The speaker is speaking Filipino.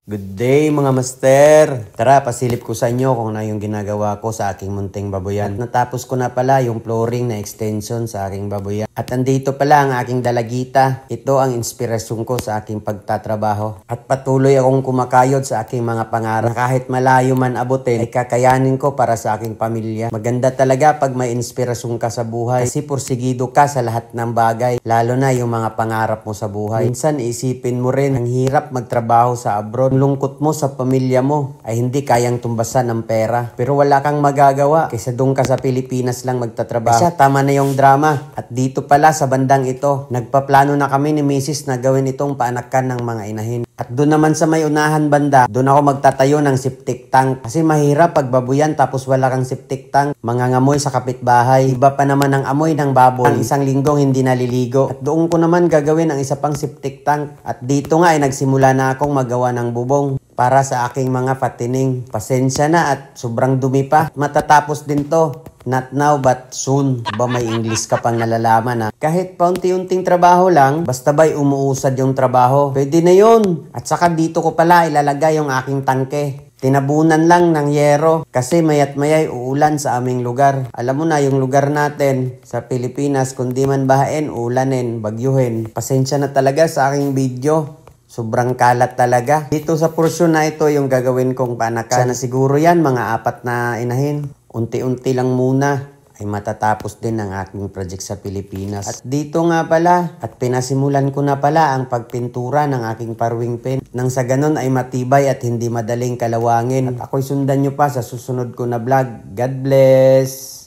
Good day mga master! Tara, pasilip ko sa inyo kung ano yung ginagawa ko sa aking munting baboyan. At natapos ko na pala yung flooring na extension sa aking baboyan. At andito pala ang aking dalagita. Ito ang inspirasyon ko sa aking pagtatrabaho. At patuloy akong kumakayod sa aking mga pangarap. Na kahit malayo man abutin, ay kakayanin ko para sa aking pamilya. Maganda talaga pag may inspirasyon ka sa buhay. Kasi porsigido ka sa lahat ng bagay. Lalo na yung mga pangarap mo sa buhay. Minsan isipin mo rin, ang hirap magtrabaho sa abroad. Lungkot mo sa pamilya mo ay hindi kayang tumbasan ng pera. Pero wala kang magagawa kaysa doon ka sa Pilipinas lang magtatrabaho. Kasi tama na yung drama. At dito pala sa bandang ito, nagpaplano na kami ni Mrs. na gawin itong paanakan ng mga inahin. At doon naman sa may unahan banda, doon ako magtatayo ng septic tank. Kasi mahirap pagbabuyan tapos wala kang septic tank. Mangangamoy sa kapitbahay. Iba pa naman ang amoy ng baboy. Ang isang linggong hindi naliligo. At doon ko naman gagawin ang isa pang septic tank. At dito nga ay nagsimula na akong magawa ng bubong para sa aking mga patining. Pasensya na at sobrang dumi pa. Matatapos din to. Not now but soon. Ba may English ka pang nalalaman ha? Kahit paunti-unting trabaho lang, basta ba'y umuusad yung trabaho, pwede na yun. At saka dito ko pala ilalagay yung aking tangke. Tinabunan lang ng yero kasi mayat mayay uulan sa aming lugar. Alam mo na yung lugar natin sa Pilipinas, kundi man bahain, ulanin, bagyuhin. Pasensya na talaga sa aking video. Sobrang kalat talaga. Dito sa porsyon na ito yung gagawin kong paanakan. Sana siguro yan mga 4 na inahin. Unti-unti lang muna ay matatapos din ang aking project sa Pilipinas. At dito nga pala, at pinasimulan ko na pala ang pagpintura ng aking parwing pen. Nang sa ganon ay matibay at hindi madaling kalawangin. At ako'y sundan nyo pa sa susunod ko na vlog. God bless!